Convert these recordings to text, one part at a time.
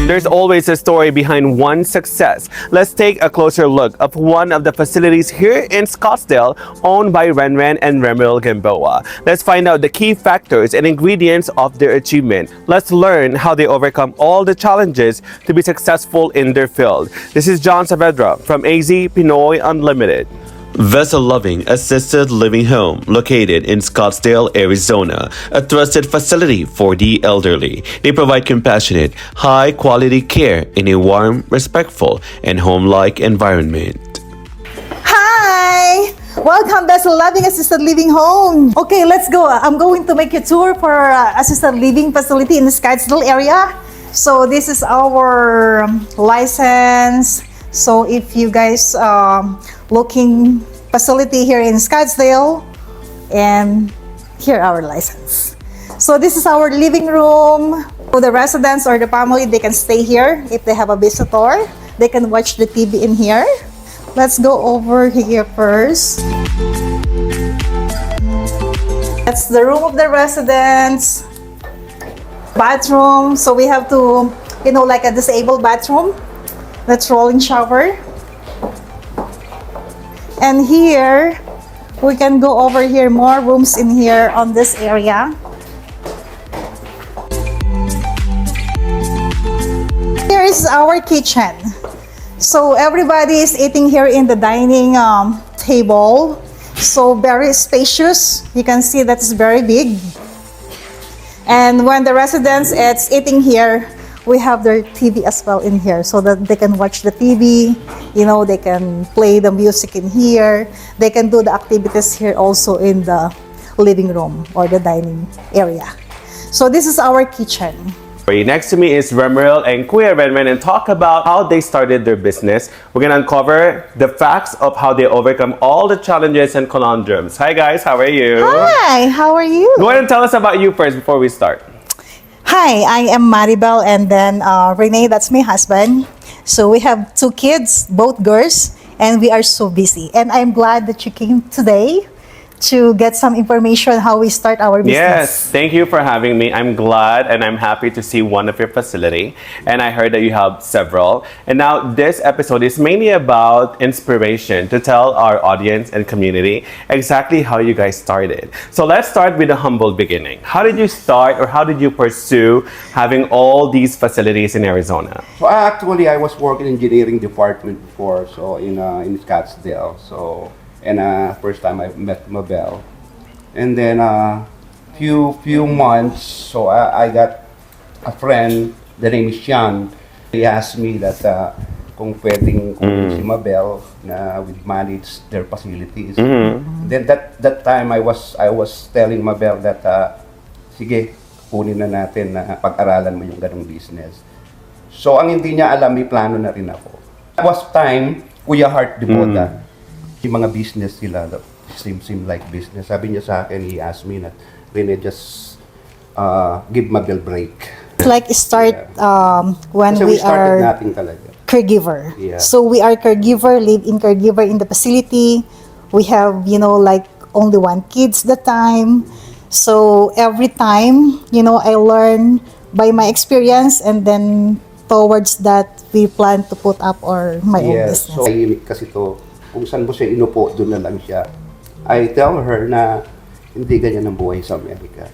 There's always a story behind one's success. Let's take a closer look of one of the facilities here in Scottsdale owned by Renren and Mabel. Let's find out the key factors and ingredients of their achievement. Let's learn how they overcome all the challenges to be successful in their field. This is John Saavedra from AZ Pinoy Unlimited. Vessel Loving Assisted Living Home, located in Scottsdale, Arizona, a trusted facility for the elderly. They provide compassionate, high-quality care in a warm, respectful, and home-like environment. Hi! Welcome, Vessel Loving Assisted Living Home. Okay, let's go. I'm going to make a tour for assisted living facility in the Scottsdale area. So this is our license. So if you guys looking facility here in Scottsdale, and here our license. So this is our living room. For the residents or the family, they can stay here. If they have a visitor, they can watch the TV in here. Let's go over here first. That's the room of the residents. Bathroom. So we have to, like a disabled bathroom. That's rolling shower. And here, we can go over here, more rooms in here on this area. Here is our kitchen. So everybody is eating here in the dining table. So very spacious. You can see that it's very big. And when the residents is eating here, we have their TV as well in here so that they can watch the TV, they can play the music in here. They can do the activities here also in the living room or the dining area. So this is our kitchen. Next to me is Mabel and Kuya Renren and talk about how they started their business. We're going to uncover the facts of how they overcome all the challenges and conundrums. Hi guys, how are you? Hi, how are you? Go ahead and tell us about you first before we start. Hi, I am Mabel, and then Renee, that's my husband. So we have 2 kids, both girls, and we are so busy. And I'm glad that you came today to get some information how we start our business. Yes, thank you for having me. I'm glad and I'm happy to see one of your facility. And I heard that you have several. And now this episode is mainly about inspiration to tell our audience and community exactly how you guys started. So let's start with the humble beginning. How did you start or how did you pursue having all these facilities in Arizona? So actually, I was working in engineering department before, so in Scottsdale. So. And first time I met Mabel, and then few months, so I got a friend. The name is Sean. He asked me that kung pwedeng si Mabel na we manage their facilities. Then that time I was telling Mabel that sige, kunin na natin na pag-aralan mo yung ganung business. So ang hindi niya alam, may plano na rin ako. It was time, Kuya Heart Deboda. Yung mga business sila, same like business. Sabi niya sa akin, he asked me na, Rene, just give Mabel break. Like start when Kasi we are natin talaga. caregiver. Yeah. So we are caregiver, live-in caregiver in the facility. We have, like only 1 kids that time. So every time, I learn by my experience, and then towards that, we plan to put up my own business. So unique kasi to. Kung saan mo siya inupo, doon na lang siya. I tell her na hindi ganyan ang buhay sa Amerika.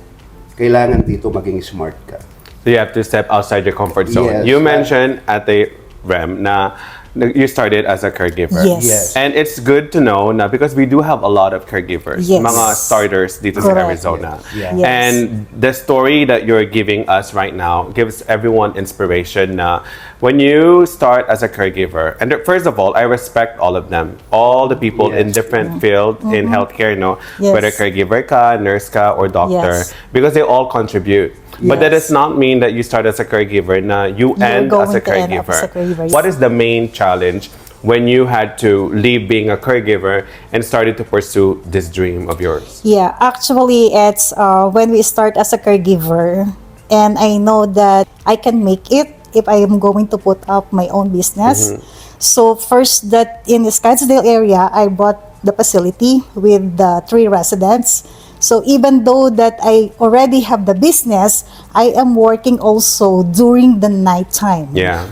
Kailangan dito maging smart ka. So you have to step outside your comfort zone. Yes, You mentioned at the REM na you started as a caregiver. Yes. And it's good to know na because we do have a lot of caregivers, Yes. mga starters dito sa Correct. Arizona. Yeah. Yes. And the story that you're giving us right now gives everyone inspiration na when you start as a caregiver, and first of all, I respect all of them, all the people in Yes. different fields in healthcare, Yes. whether caregiver ka, nurse ka, or doctor, Yes. because they all contribute. But that Yes. does not mean that you start as a caregiver na you end going as a to end up caregiver. as a caregiver, What yes. is the main challenge when you had to leave being a caregiver and started to pursue this dream of yours? Yeah, actually, it's when we start as a caregiver, and I know that I can make it if I am going to put up my own business. So first, that in the Scottsdale area, I bought the facility with the 3 residents. So even though that I already have the business, I am working also during the nighttime Yeah.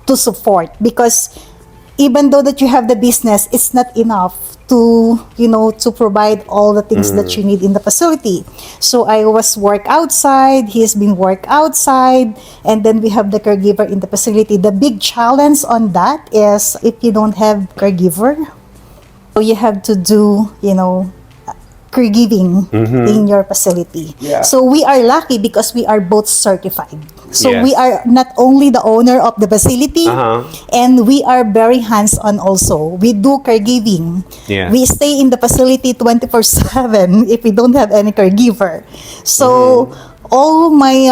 to support, because even though that you have the business, it's not enough to, to provide all the things that you need in the facility. So I was work outside, he's been work outside, and then we have the caregiver in the facility. The big challenge on that is if you don't have caregiver, so you have to do, caregiving in your facility. Yeah. So we are lucky because we are both certified. So Yes. we are not only the owner of the facility, Uh-huh. and we are very hands-on also. We do caregiving. Yeah. We stay in the facility 24/7 if we don't have any caregiver. So all my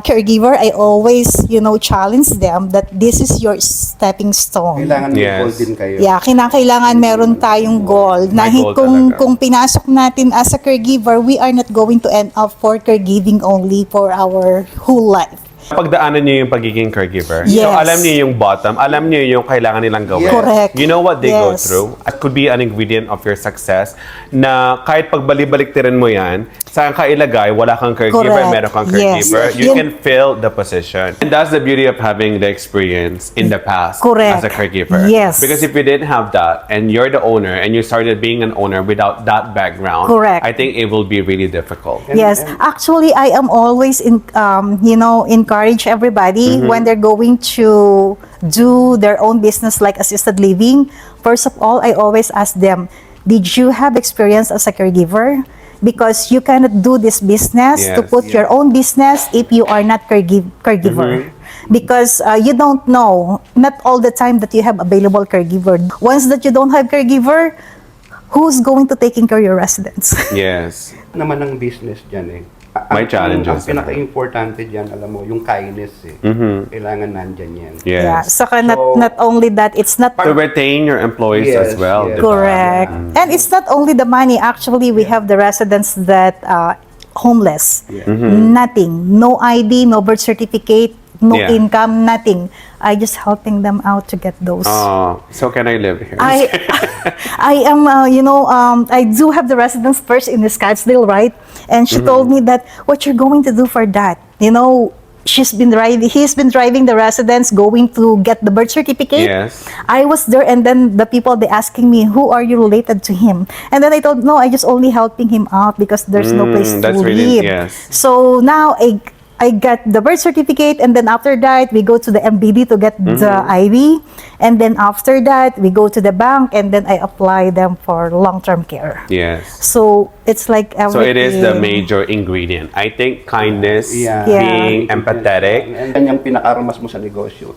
caregiver, I always challenge them that this is your stepping stone. Kailangan may Yes. goal din kayo. Yeah, kinakailangan meron tayong goal. May goal talaga. Kung pinasok natin as a caregiver, we are not going to end up for caregiving only for our whole life. Pagdaanan niyo yung pagiging caregiver. Yes. So, alam niyo yung bottom, alam niyo yung kailangan nilang gawin. Yes. Correct. You know what they go Yes. through? It could be an ingredient of your success na kahit pagbalik-baliktirin mo yan, saan ka ilagay, wala kang caregiver, Correct. meron kang Yes. caregiver, Yes. you can fill the position. And that's the beauty of having the experience in the past Correct. as a caregiver. Yes. Because if you didn't have that, and you're the owner, and you started being an owner without that background, Correct. I think it will be really difficult. Yes, actually, I am always encourage everybody when they're going to do their own business like assisted living. First of all, I always ask them, did you have experience as a caregiver? Because you cannot do this business to Yes. put your own business if you are not caregiver. Because you don't know, not all the time that you have available caregiver. Once that you don't have caregiver, who's going to taking care of your residents? Yes. Naman ng business dyan eh. May challenges. Ang pinaka-importante dyan, alam mo, yung kindness eh. Kailangan nandyan yan. Yes. Yeah, saka So- not only that, it's not To retain your employees Yes, as well. yes. diba? correct. And it's not only the money. Actually, we have the residents that homeless. Nothing. No ID, no birth certificate, no Yeah. income, nothing. I just helping them out to get those. Oh, so can I live here? I am, I do have the residence first in the Scottsdale, right? And she told me that what you're going to do for that, he's been driving the residents going to get the birth certificate. Yes. I was there, and then the people, they asking me, who are you related to him? And then I told, no, I just only helping him out because there's no place to that's live. really- yes. So now I got the birth certificate, and then after that, we go to the MBD to get the ID. And then after that, we go to the bank, and then I apply them for long-term care. Yes. So it's like So everything. it is the major ingredient. I think kindness, Yeah. being empathetic. And yan yung pinakaramas mo sa negosyo.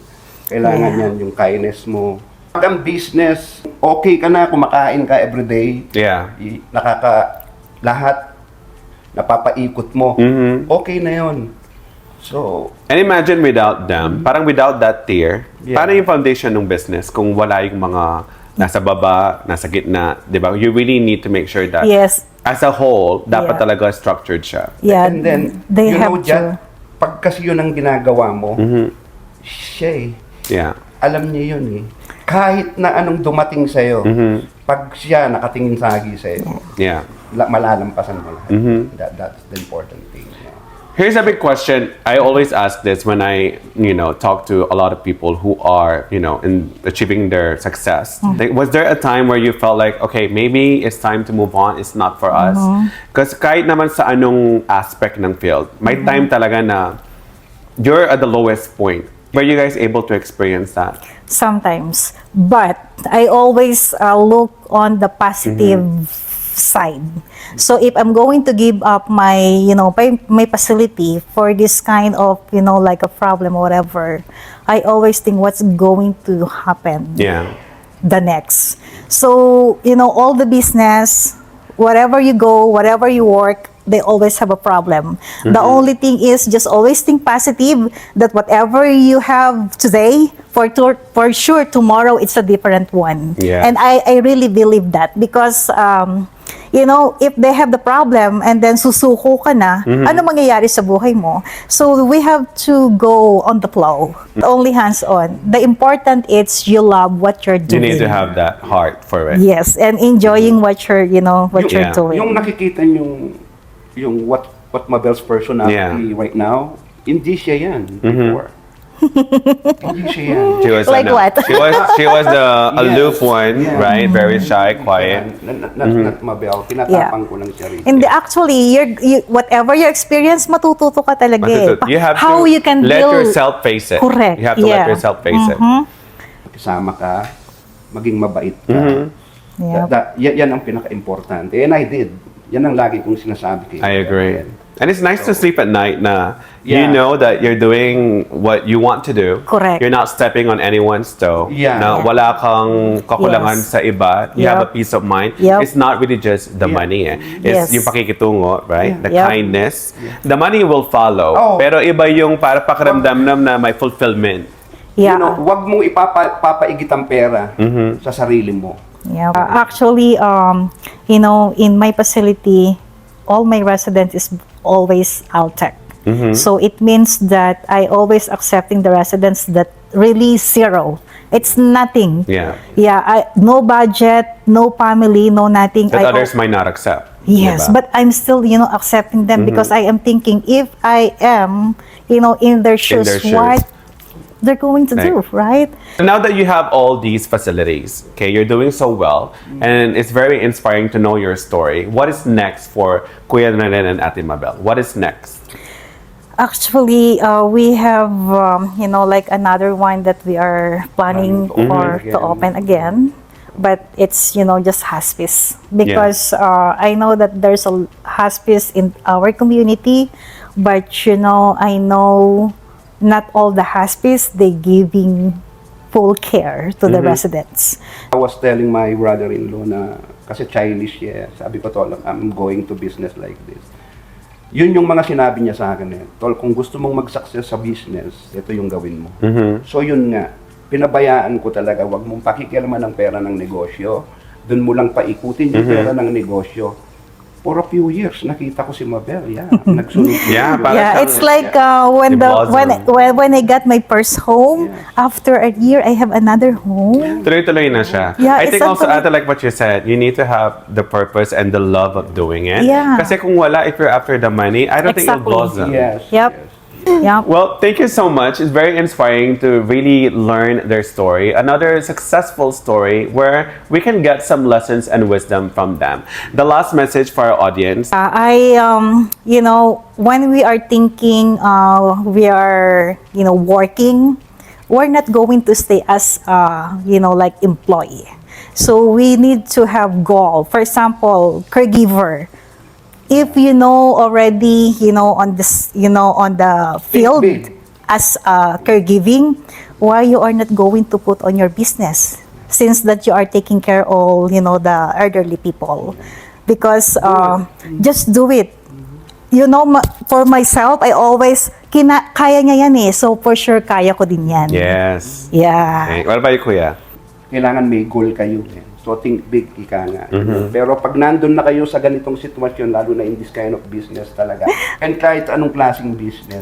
Kailangan yan yung kindness mo. Pag ang business, okay ka na, kumakain ka everyday, Yeah. lahat, napapaikot mo, okay na yon. So, And imagine without them, parang without that tier, Yeah. parang yung foundation ng business kung wala yung mga nasa baba, nasa gitna, di ba? You really need to make sure that Yes. as a whole, dapat Yeah. talaga structured siya. Yeah, and then, they you have know, to. pag kasi yun ang ginagawa mo, siya eh, Yeah. alam niya yun eh. Kahit na anong dumating sa'yo, pag siya nakatingin sagi sa'yo, Yeah. malalampasan mo lahat. That's the important thing. Yeah. Here's a big question. I always ask this when I, talk to a lot of people who are, in achieving their success. Like, was there a time where you felt like, okay, maybe it's time to move on, it's not for us? Because kahit naman sa anong aspect ng field, may time talaga na you're at the lowest point. Were you guys able to experience that? Sometimes, but I always look on the positive side. So if I'm going to give up my facility for this kind of like a problem or whatever, I always think what's going to happen Yeah. the next. So all the business, wherever you go, wherever you work, they always have a problem. The only thing is just always think positive, that whatever you have today, for sure tomorrow it's a different one. Yeah. And I really believe that because if they have the problem and then susuko ka na, ano mangyayari sa buhay mo? So we have to go on the flow, only hands on. The important is you love what you're You doing. need to have that heart for it. Yes, and enjoying what you're Yeah. doing. Yung nakikita yung what Mabel's personality right now, hindi siya yan before. Hindi siya yan. She was Like what? She was the aloof Yes. one, Yeah. right? Very shy, quiet. Not Mabel, tinatapang ko lang siya rin. And actually, whatever your experience, matututo ka talaga eh. You have How to you can let build. yourself face it. Correct, You have to let yourself face it. Kasama ka, maging mabait ka. Yep. Yan ang pinaka-importante. And I did. Yan ang lagi kong sinasabi kayo. I agree. And it's nice to sleep at night na you Yeah. know that you're doing what you want to do. Correct. You're not stepping on anyone's toe. Yeah. Na wala kang kakulangan Yes. sa iba. You have a Yep. peace of mind. Yep. It's not really just the money. It's Yes. yung pakikitungo, right? The Yep. kindness. The money will follow. Oh. Pero iba yung para pakiramdam na may fulfillment. Yeah. You know, wag mong ipapaigit ang pera sa sarili mo. Yeah. Actually, in my facility, all my residents is always Altec. So it means that I always accepting the residents that really zero. It's nothing. Yeah. Yeah. No budget, no family, no nothing. That others might not accept. Yes, Diba? but I'm still, accepting them because I am thinking if I am, in their shoes, shoes. what they're going to do, right? So now that you have all these facilities, okay, you're doing so well, and it's very inspiring to know your story. What is next for Kuya Renren and Ate Mabel? What is next? Actually, we have, like another one that we are planning to open again. But it's, just hospice. Because I know that there's a hospice in our community. But, I know not all the hospice, they giving full care to the residents. I was telling my brother-in-law na, kasi childish siya, sabi ko, Tol, I'm going to business like this. Yun yung mga sinabi niya sa akin eh. Tol, kung gusto mong mag-success sa business, ito yung gawin mo. So yun nga, pinabayaan ko talaga, wag mong pakikialaman ng pera ng negosyo. Doon mo lang paikutin yung pera ng negosyo. For a few years, nakita ko si Mabel, nagsunod. Yeah, parang Yeah, siyang- it's like when when I got my first home, after a year I have another home. Tuloy-tuloy na siya. Yeah, I think it's also, actually- Ate, like what you said, you need to have the purpose and the love of doing it. Yeah. Kasi kung wala, if you're after the money, I don't think you'll Exactly. blossom. Yes. Yep. yes. Yeah. Well, thank you so much. It's very inspiring to really learn their story. Another successful story where we can get some lessons and wisdom from them. The last message for our audience. When we are thinking, we are, working, we're not going to stay as, like employee. So we need to have goal. For example, caregiver. If you know already, on this, on the field Big. as caregiving, why you are not going to put on your business? Since that you are taking care of, the elderly people. Because just do it. For myself, I always, kaya niya yan eh. So for sure, kaya ko din yan. Yes. Yeah. Okay. What about you, Kuya? Kailangan may goal kayo. So think big, ika nga. Pero pag nandun na kayo sa ganitong sitwasyon, lalo na in this kind of business talaga, and kahit anong klaseng business,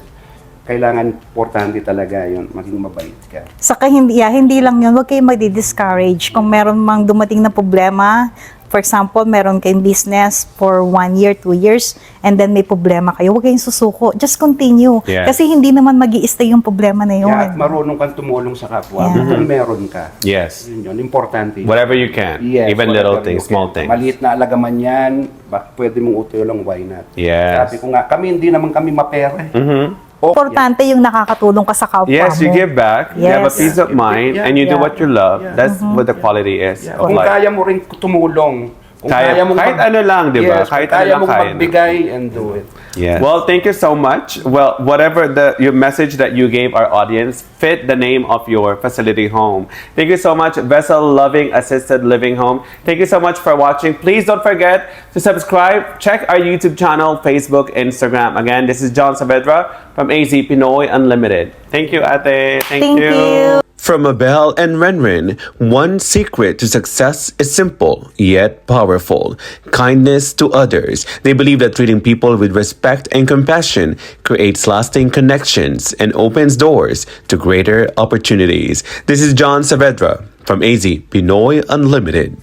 kailangan importante talaga yun, maging mabait ka. Saka hindi lang yun, huwag kayong magdi-discourage. Kung meron mang dumating na problema, for example, meron kayong business for 1 year, 2 years, and then may problema kayo, huwag kayong susuko. Just continue. Yes. Kasi hindi naman mag-i-stay yung problema na yun. Kaya at marunong kang tumulong sa kapwa mo kung meron ka. Yes. Yun, importante. Whatever you can. Yes, Even little whatever things, you small can. things. Maliit na alaga man yan, pwede mong utulong, why not? Yes. Sabi ko nga, hindi naman kami mapera. Importante yung nakakatulong ka sa kapwa Yes, you mo. give back. You have a Yes. peace of mind, Yeah. and you do Yeah. what you love. That's what the quality is of Kung life. kaya mo rin tumulong, kung Kaya- kahit ano lang, di ba? Yes, Kahit kung ano kaya lang mong kaya na. magbigay and do it. Yes. Well, thank you so much. Well, whatever your message that you gave our audience fit the name of your facility home. Thank you so much, Vessel Loving Assisted Living Home. Thank you so much for watching. Please don't forget to subscribe. Check our YouTube channel, Facebook, Instagram. Again, this is John Saavedra from AZ Pinoy Unlimited. Thank you, Ate. Thank you. From Mabel and Renren, one secret to success is simple yet powerful: kindness to others. They believe that treating people with respect and compassion creates lasting connections and opens doors to greater opportunities. This is John Saavedra from AZ Pinoy Unlimited.